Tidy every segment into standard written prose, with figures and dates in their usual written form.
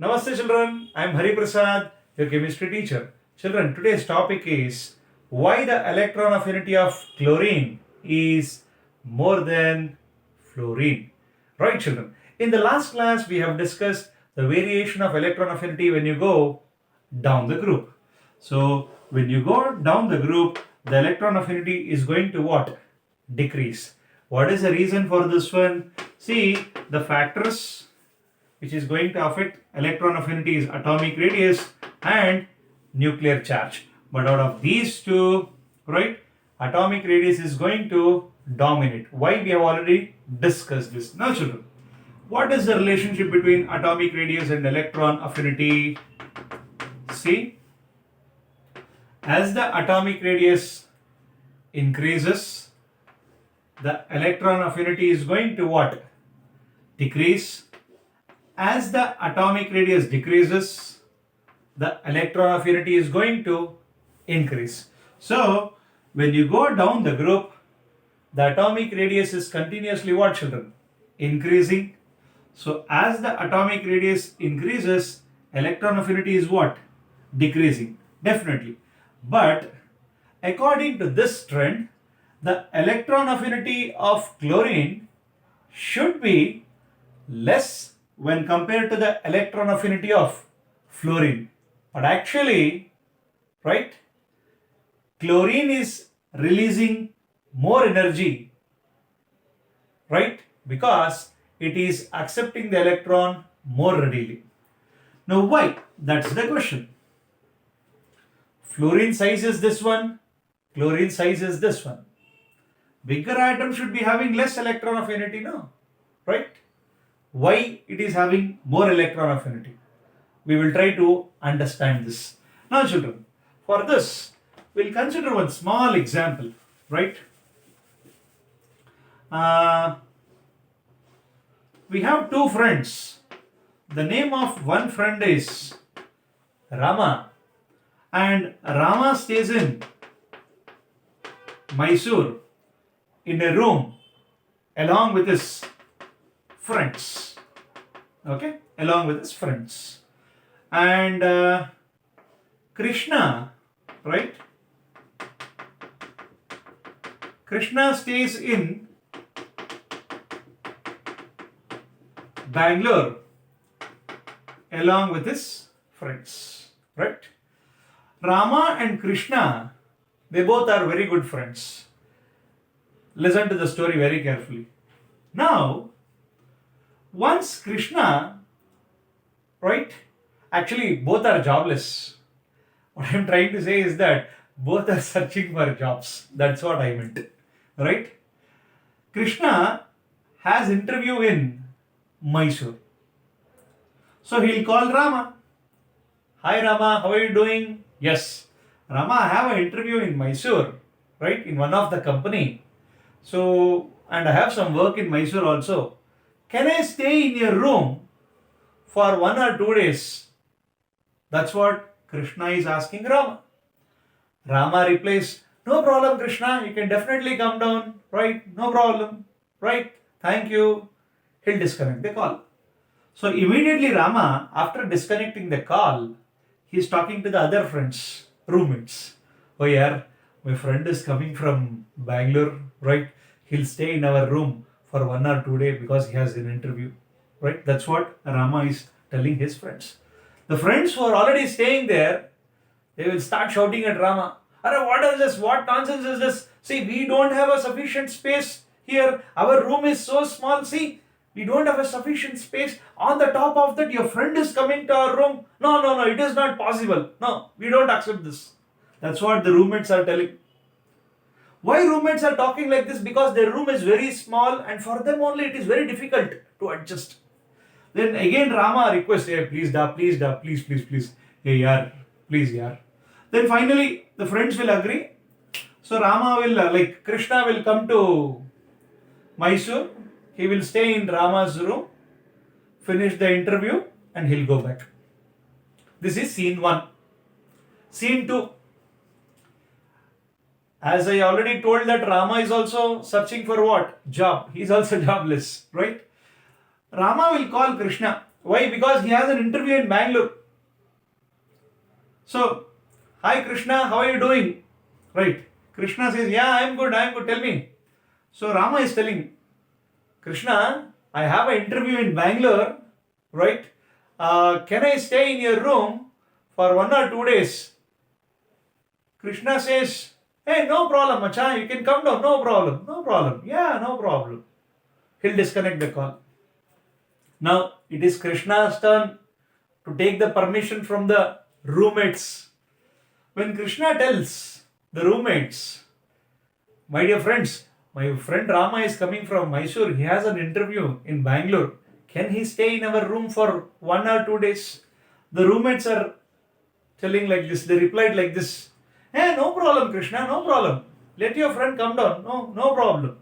Namaste children, I am Hari Prasad, your chemistry teacher. Children, today's topic is why the electron affinity of chlorine is more than fluorine. Right children, in the last class we have discussed the variation of electron affinity when you go down the group. So when you go down the group, the electron affinity is going to what? Decrease. What is the reason for this one? See, the factors which is going to affect electron affinity is atomic radius and nuclear charge. But out of these two, right, atomic radius is going to dominate. Why? We have already discussed this. Now children, what is the relationship between atomic radius and electron affinity? See, as the atomic radius increases, the electron affinity is going to what? Decrease. As the atomic radius decreases, the electron affinity is going to increase. So, when you go down the group, the atomic radius is continuously what children? Increasing. So, as the atomic radius increases, electron affinity is what? Decreasing. Definitely. But, according to this trend, the electron affinity of chlorine should be less when compared to the electron affinity of fluorine. But actually, right, chlorine is releasing more energy, right, because it is accepting the electron more readily. Now why? That's the question. Fluorine size is this one, chlorine size is this one. Bigger atom should be having less electron affinity, no? Right? Why it is having more electron affinity? We will try to understand this. Now children, for this, we'll consider one small example, right? We have two friends. The name of one friend is Rama, and Rama stays in Mysore in a room along with his friends. Okay, along with his friends. And Krishna, right? Krishna stays in Bangalore along with his friends, right? Rama and Krishna, they both are very good friends. Listen to the story very carefully. Now, once Krishna, right, actually both are jobless. What I'm trying to say is that both are searching for jobs. That's what I meant, right? Krishna has interview in Mysore. So he'll call Rama. Hi Rama, how are you doing? Yes. Rama, I have an interview in Mysore, right, in one of the company. So, and I have some work in Mysore also. Can I stay in your room for 1 or 2 days? That's what Krishna is asking Rama. Rama replies, no problem Krishna, you can definitely come down, right? No problem, right? Thank you. He'll disconnect the call. So immediately Rama, after disconnecting the call, he's talking to the other friends, roommates. Oh yeah, my friend is coming from Bangalore, right? He'll stay in our room for 1 or 2 days because he has an interview, right? That's what Rama is telling his friends. The friends who are already staying there, they will start shouting at Rama. Arre, what is this? What nonsense is this? See, we don't have a sufficient space here. Our room is so small. See, we don't have a sufficient space. On the top of that, your friend is coming to our room. No, it is not possible. No, we don't accept this. That's what the roommates are telling. Why roommates are talking like this? Because their room is very small and for them only it is very difficult to adjust. Then again Rama requests, hey, please da, please. Hey yaar, please yaar. Then finally the friends will agree. So Rama will, like Krishna will come to Mysore. He will stay in Rama's room, finish the interview and he'll go back. This is scene 1. Scene 2. As I already told that Rama is also searching for what? Job. He is also jobless, right? Rama will call Krishna. Why? Because he has an interview in Bangalore. So, hi Krishna, how are you doing? Right. Krishna says, yeah, I'm good, tell me. So Rama is telling, Krishna, I have an interview in Bangalore, right? Can I stay in your room for 1 or 2 days? Krishna says, hey, no problem, Macha, you can come down, no problem, no problem. Yeah, no problem. He'll disconnect the call. Now it is Krishna's turn to take the permission from the roommates. When Krishna tells the roommates, my dear friends, my friend Rama is coming from Mysore, he has an interview in Bangalore. Can he stay in our room for 1 or 2 days? The roommates are telling like this, they replied like this, hey, no problem, Krishna, no problem. Let your friend come down. No, no problem.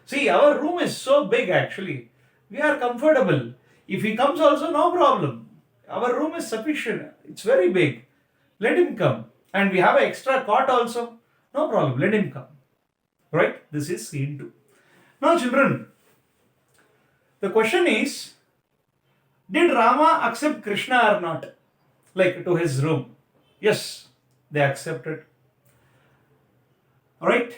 See, our room is so big actually. We are comfortable. If he comes also, no problem. Our room is sufficient. It's very big. Let him come. And we have an extra cot also. No problem. Let him come. Right? This is scene 2. Now, children, the question is, did Rama accept Krishna or not? Like to his room. Yes, they accepted. Alright?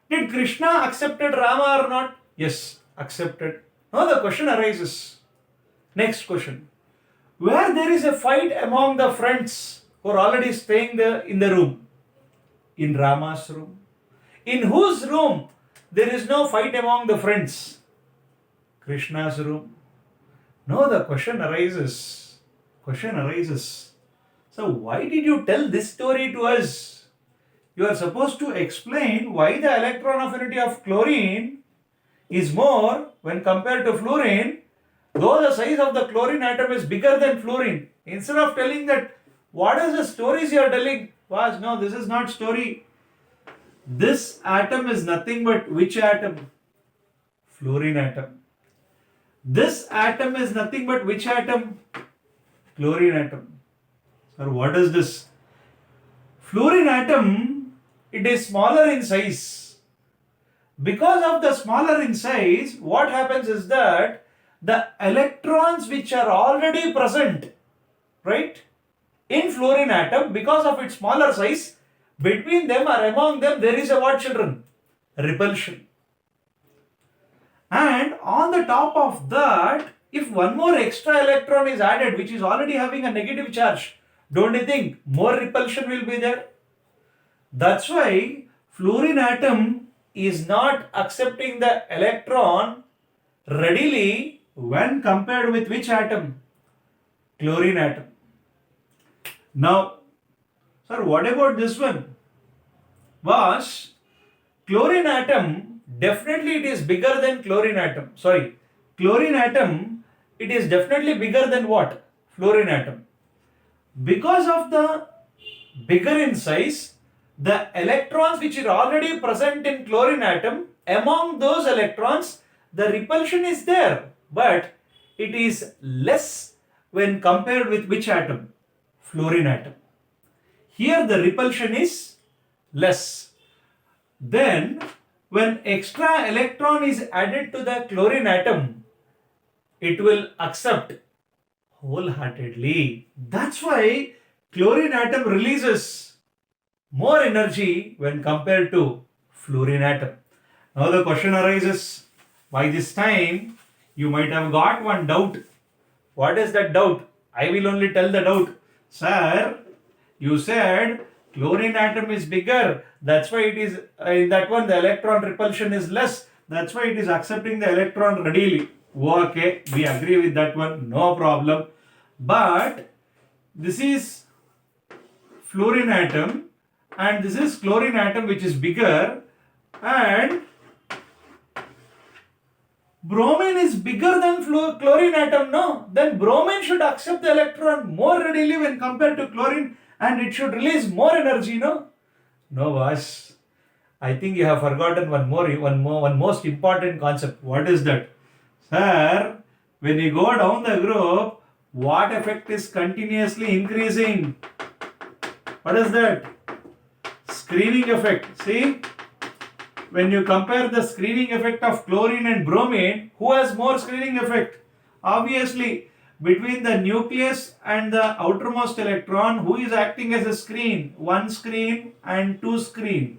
Did Krishna accepted Rama or not? Yes, accepted. Now the question arises. Next question. Where there is a fight among the friends who are already staying there in the room? In Rama's room. In whose room there is no fight among the friends? Krishna's room. Now the question arises. So why did you tell this story to us? You are supposed to explain why the electron affinity of chlorine is more when compared to fluorine, though the size of the chlorine atom is bigger than fluorine. Instead of telling that, what is the stories you are telling? Was no, this is not story. This atom is nothing but which atom? Fluorine atom. This atom is nothing but which atom? Chlorine atom. Sir, what is this? Fluorine atom, it is smaller in size. Because of the smaller in size, what happens is that the electrons which are already present, right, in fluorine atom, because of its smaller size, between them or among them there is a what, children? Repulsion. And on the top of that, if one more extra electron is added which is already having a negative charge, don't you think more repulsion will be there? That's why fluorine atom is not accepting the electron readily when compared with which atom? Chlorine atom. Now, sir, what about this one? Was chlorine atom, definitely it is bigger than chlorine atom. Sorry, chlorine atom, it is definitely bigger than what? Fluorine atom. Because of the bigger in size, the electrons which are already present in chlorine atom, among those electrons, the repulsion is there, but it is less when compared with which atom? Fluorine atom. Here the repulsion is less. Then when extra electron is added to the chlorine atom, it will accept wholeheartedly. That's why chlorine atom releases more energy when compared to fluorine atom. Now the question arises, by this time you might have got one doubt. What is that doubt? I will only tell the doubt. Sir, you said chlorine atom is bigger, that's why it is, in that one the electron repulsion is less, that's why it is accepting the electron readily. Okay, we agree with that one, no problem. But this is fluorine atom and this is chlorine atom which is bigger, and bromine is bigger than chlorine atom, no? Then bromine should accept the electron more readily when compared to chlorine and it should release more energy, no? No, boss. I think you have forgotten one most important concept. What is that? Sir, when you go down the group, what effect is continuously increasing? What is that? Screening effect. See? When you compare the screening effect of chlorine and bromine, who has more screening effect? Obviously, between the nucleus and the outermost electron, who is acting as a screen? One screen and two screen.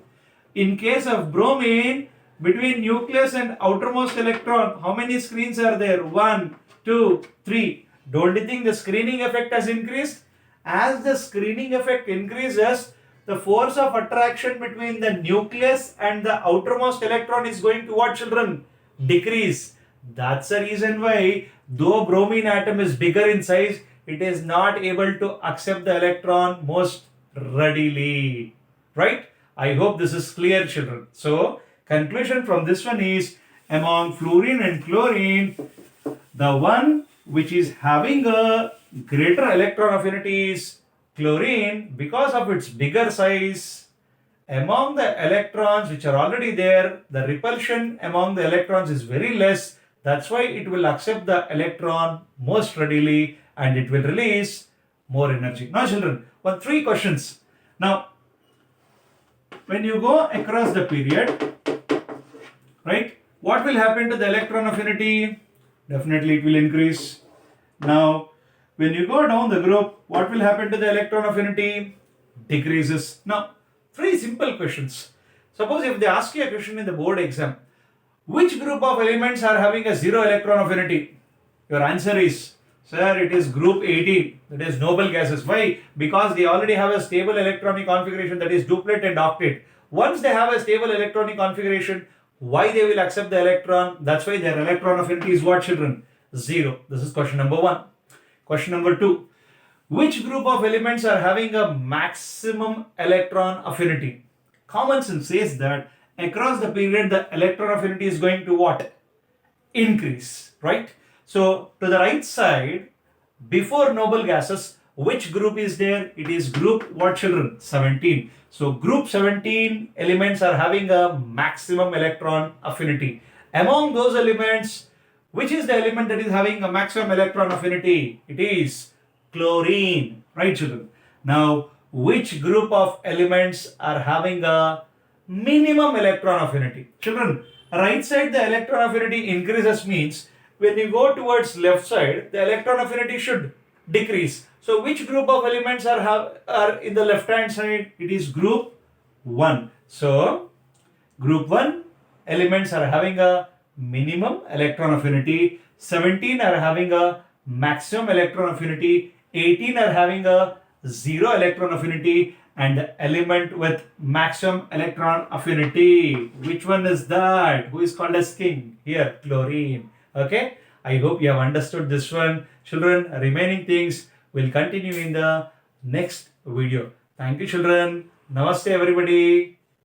In case of bromine, between nucleus and outermost electron, how many screens are there? 1, 2, 3. Don't you think the screening effect has increased? As the screening effect increases, the force of attraction between the nucleus and the outermost electron is going to what, children? Decrease. That's the reason why, though bromine atom is bigger in size, it is not able to accept the electron most readily. Right? I hope this is clear, children. So, conclusion from this one is, among fluorine and chlorine, the one which is having a greater electron affinity is chlorine because of its bigger size. Among the electrons which are already there, the repulsion among the electrons is very less. That's why it will accept the electron most readily and it will release more energy. Now, children, 3 questions. Now, when you go across the period, right, what will happen to the electron affinity? Definitely it will increase. Now, when you go down the group, what will happen to the electron affinity? Decreases. Now, 3 simple questions. Suppose if they ask you a question in the board exam, which group of elements are having a 0 electron affinity? Your answer is, sir, it is group 18, that is noble gases. Why? Because they already have a stable electronic configuration, that is duplet and octet. Once they have a stable electronic configuration, why they will accept the electron? That's why their electron affinity is what, children? 0. This is question number 1. Question number 2. Which group of elements are having a maximum electron affinity? Common sense says that across the period the electron affinity is going to what? Increase, right? So to the right side, before noble gases, which group is there? It is group what, children? 17. So group 17 elements are having a maximum electron affinity. Among those elements, which is the element that is having a maximum electron affinity? It is chlorine, right, children? Now, which group of elements are having a minimum electron affinity? Children, right side the electron affinity increases means when you go towards left side, the electron affinity should decrease. So, which group of elements are in the left hand side? It is group 1. So, group 1 elements are having a minimum electron affinity, 17 are having a maximum electron affinity, 18 are having a 0 electron affinity, and the element with maximum electron affinity, which one is that? Who is called as king? Here, chlorine. Okay, I hope you have understood this one. Children, remaining things will continue in the next video. Thank you, children. Namaste, everybody.